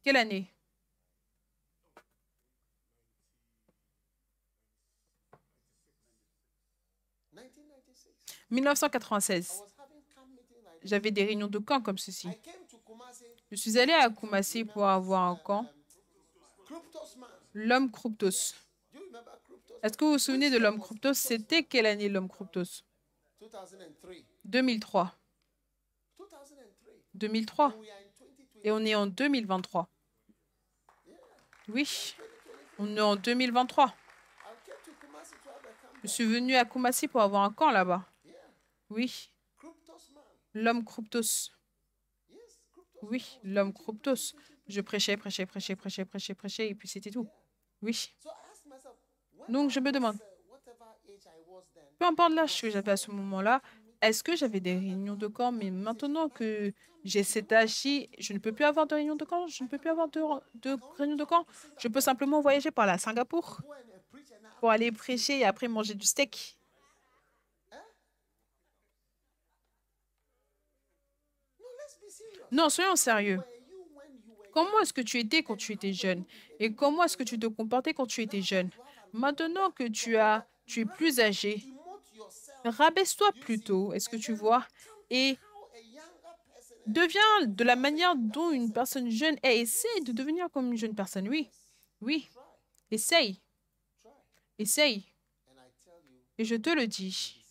Quelle année? « 1996. J'avais des réunions de camp comme ceci. Je suis allée à Kumasi pour avoir un camp. L'homme Kryptos. Est-ce que vous vous souvenez de l'homme Kryptos? C'était quelle année l'homme Kryptos? 2003. 2003. Et on est en 2023. Oui, on est en 2023. Je suis venue à Kumasi pour avoir un camp là-bas. Oui. L'homme Kryptos. Oui, l'homme Kryptos. Je prêchais, et puis c'était tout. Oui. Donc, je me demande, peu importe l'âge que j'avais à ce moment-là, est-ce que j'avais des réunions de camp? Mais maintenant que j'ai cet âge-ci, je ne peux plus avoir de réunions de camp, je ne peux plus avoir de réunions de camp. Je peux simplement voyager par la Singapour pour aller prêcher et après manger du steak. Non, soyons sérieux. Comment est-ce que tu étais quand tu étais jeune? Et comment est-ce que tu te comportais quand tu étais jeune? Maintenant que tu es plus âgé, rabaisse-toi plutôt, est-ce que tu vois? Et deviens de la manière dont une personne jeune est. Essaye de devenir comme une jeune personne. Oui, oui, essaye, essaye. Et je te le dis,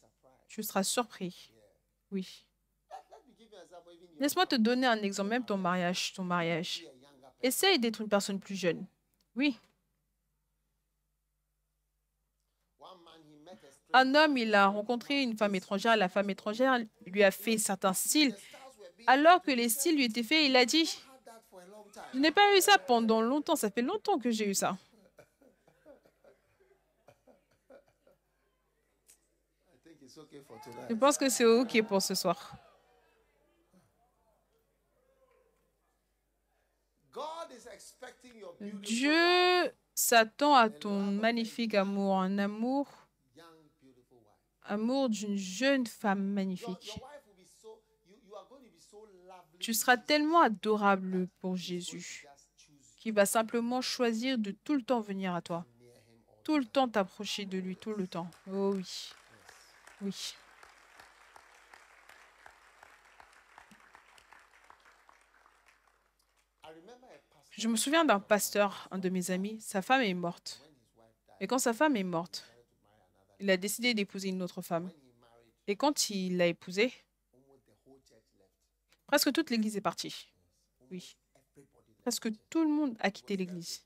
tu seras surpris. Oui. Laisse-moi te donner un exemple, même ton mariage, ton mariage. Essaye d'être une personne plus jeune. Oui. Un homme, il a rencontré une femme étrangère. La femme étrangère lui a fait certains styles. Alors que les styles lui étaient faits, il a dit, je n'ai pas eu ça pendant longtemps. Ça fait longtemps que j'ai eu ça. Je pense que c'est OK pour ce soir. Dieu s'attend à ton magnifique amour, un amour d'une jeune femme magnifique. Tu seras tellement adorable pour Jésus qu'il va simplement choisir de tout le temps venir à toi, tout le temps t'approcher de lui, tout le temps. Oh oui, oui. Je me souviens d'un pasteur, un de mes amis, sa femme est morte. Et quand sa femme est morte, il a décidé d'épouser une autre femme. Et quand il l'a épousée, presque toute l'église est partie. Oui, presque tout le monde a quitté l'église.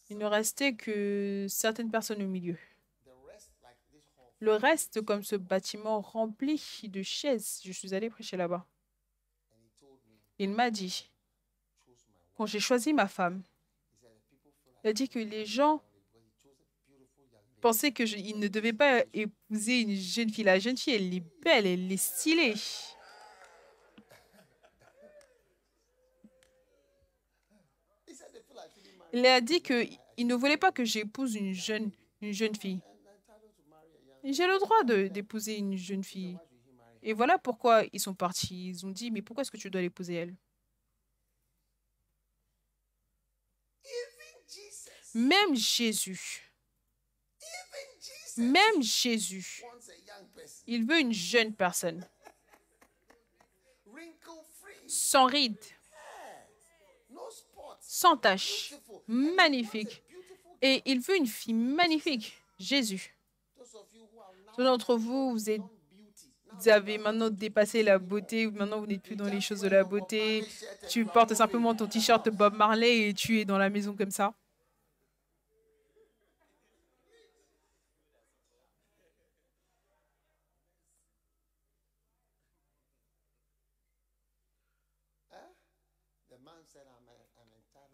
Il ne restait que certaines personnes au milieu. Le reste, comme ce bâtiment rempli de chaises, je suis allée prêcher là-bas. Il m'a dit, quand j'ai choisi ma femme, il a dit que les gens pensaient qu'il ne devait pas épouser une jeune fille. La jeune fille, elle est belle, elle est stylée. Il a dit qu'il ne voulait pas que j'épouse une jeune fille. J'ai le droit d'épouser une jeune fille. Et voilà pourquoi ils sont partis. Ils ont dit, mais pourquoi est-ce que tu dois l'épouser elle? Même Jésus, même Jésus, il veut une jeune personne, sans rides, sans tache, magnifique. Et il veut une fille magnifique, Jésus. Ceux d'entre vous, vous avez maintenant dépassé la beauté, maintenant vous n'êtes plus dans les choses de la beauté. Tu portes simplement ton t-shirt Bob Marley et tu es dans la maison comme ça.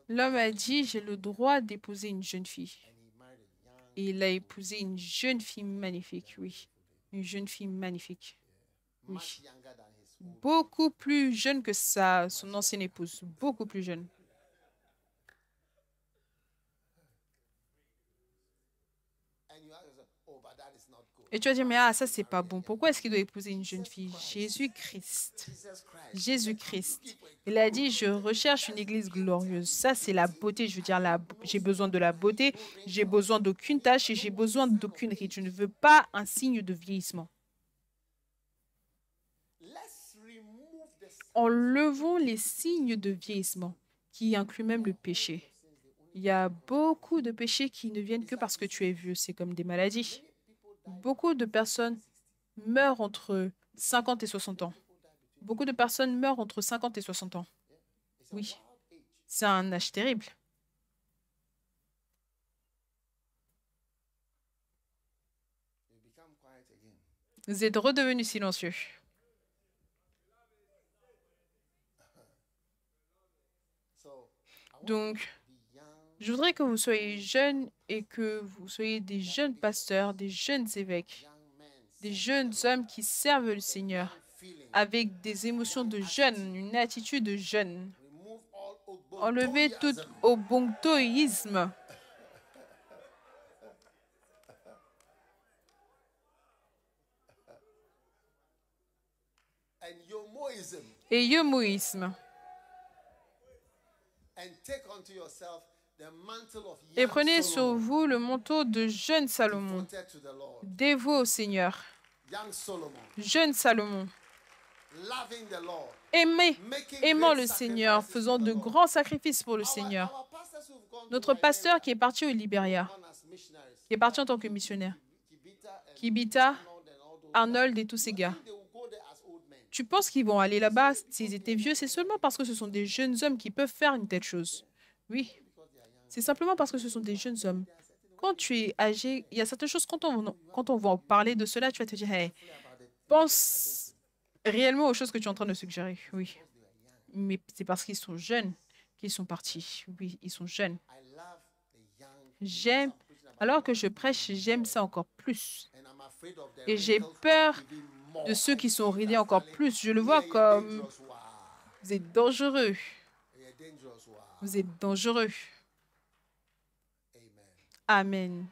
L'homme a dit, j'ai le droit d'épouser une jeune fille. Et il a épousé une jeune fille magnifique, oui. Une jeune fille magnifique. Oui. Beaucoup plus jeune que son ancienne épouse. Beaucoup plus jeune. Et tu vas dire, mais ça, c'est pas bon. Pourquoi est-ce qu'il doit épouser une jeune fille? Jésus-Christ. Jésus-Christ. Il a dit, je recherche une église glorieuse. Ça, c'est la beauté. Je veux dire, j'ai besoin de la beauté. J'ai besoin d'aucune tâche et j'ai besoin d'aucune ride. Je ne veux pas un signe de vieillissement. Enlevons les signes de vieillissement, qui incluent même le péché. Il y a beaucoup de péchés qui ne viennent que parce que tu es vieux. C'est comme des maladies. Beaucoup de personnes meurent entre 50 et 60 ans. Beaucoup de personnes meurent entre 50 et 60 ans. Oui, c'est un âge terrible. Vous êtes redevenus silencieux. Donc, je voudrais que vous soyez jeunes et que vous soyez des jeunes pasteurs, des jeunes évêques, des jeunes hommes qui servent le Seigneur avec des émotions de jeunes, une attitude de jeune. Enlevez tout obontoïsme. Et yomoïsme. Et prenez sur vous le manteau de jeune Salomon, dévoué au Seigneur. Jeune Salomon, aimant le Seigneur, faisant de grands sacrifices pour le Seigneur. Notre pasteur qui est parti au Libéria, qui est parti en tant que missionnaire, Kibita, Arnold et tous ces gars. Tu penses qu'ils vont aller là-bas s'ils étaient vieux? C'est seulement parce que ce sont des jeunes hommes qui peuvent faire une telle chose. Oui, c'est simplement parce que ce sont des jeunes hommes. Quand tu es âgé, il y a certaines choses, quand on va en parler de cela, tu vas te dire, hey, pense réellement aux choses que tu es en train de suggérer. Oui, mais c'est parce qu'ils sont jeunes qu'ils sont partis. Oui, ils sont jeunes. J'aime, alors que je prêche, j'aime ça encore plus. Et j'ai peur de ceux qui sont ridés encore plus. Je le vois comme, vous êtes dangereux. Vous êtes dangereux. Amen.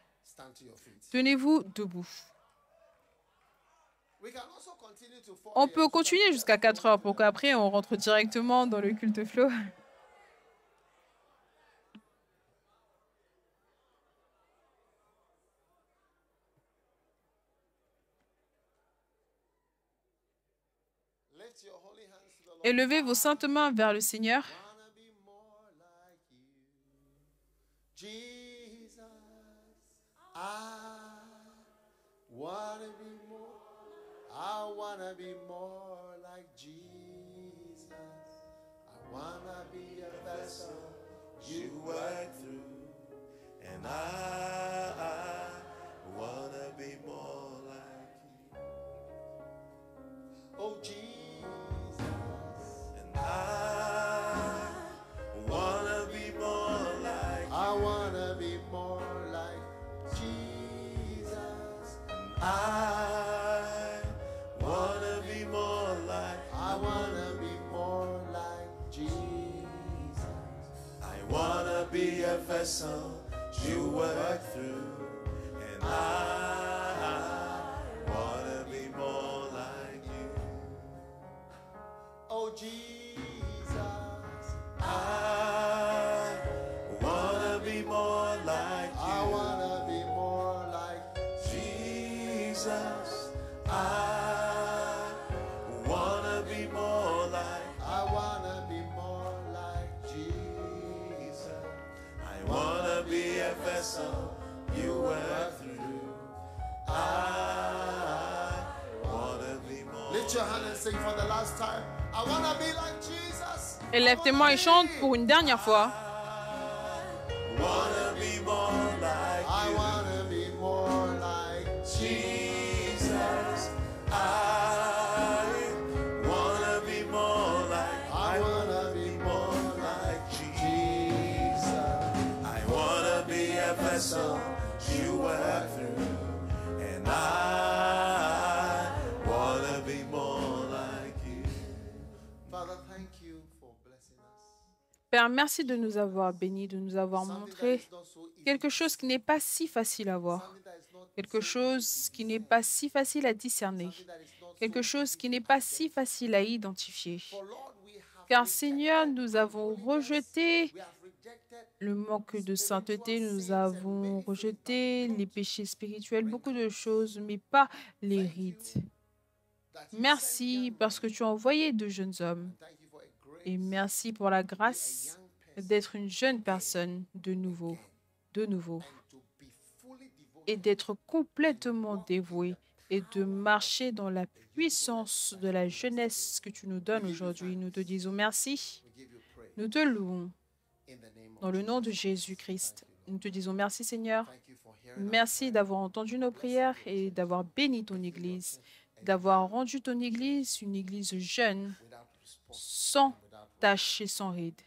Tenez-vous debout. On peut continuer jusqu'à 4 heures pour qu'après on rentre directement dans le culte flow. Élevez vos saintes mains vers le Seigneur. I wanna be more like Jesus. I wanna be a vessel you work through. And I wanna be more like you. Oh Jesus. And I wanna be more like you. I wanna be more like Jesus. And I be a vessel you work through, and I wanna be more like you. Oh Jesus, I wanna be more like you. I wanna be more like Jesus. I wanna be more like. I wanna be more like Jesus. I wanna be a vessel you work through. I wanna be more. Lift your hand and sing for the last time. I wanna be like Jesus. Élève tes mains et chante pour une dernière fois. I wanna be more like you. I wanna be more like Jesus. I wanna be more like. I wanna be more like Jesus. I wanna be a vessel you work through, and I wanna be more like you. Father, thank you for blessing us. Père, merci de nous avoir bénis, de nous avoir montré quelque chose qui n'est pas si facile à voir, quelque chose qui n'est pas si facile à discerner, quelque chose qui n'est pas si facile à identifier. Car Seigneur, nous avons rejeté le manque de sainteté, nous avons rejeté les péchés spirituels, beaucoup de choses, mais pas les rites. Merci parce que tu as envoyé de jeunes hommes. Et merci pour la grâce d'être une jeune personne de nouveau, et d'être complètement dévoué et de marcher dans la puissance de la jeunesse que tu nous donnes aujourd'hui. Nous te disons merci. Nous te louons dans le nom de Jésus-Christ. Nous te disons merci, Seigneur. Merci d'avoir entendu nos prières et d'avoir béni ton Église, d'avoir rendu ton Église une Église jeune, sans tache et sans ride.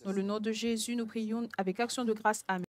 Dans le nom de Jésus, nous prions avec action de grâce. Amen.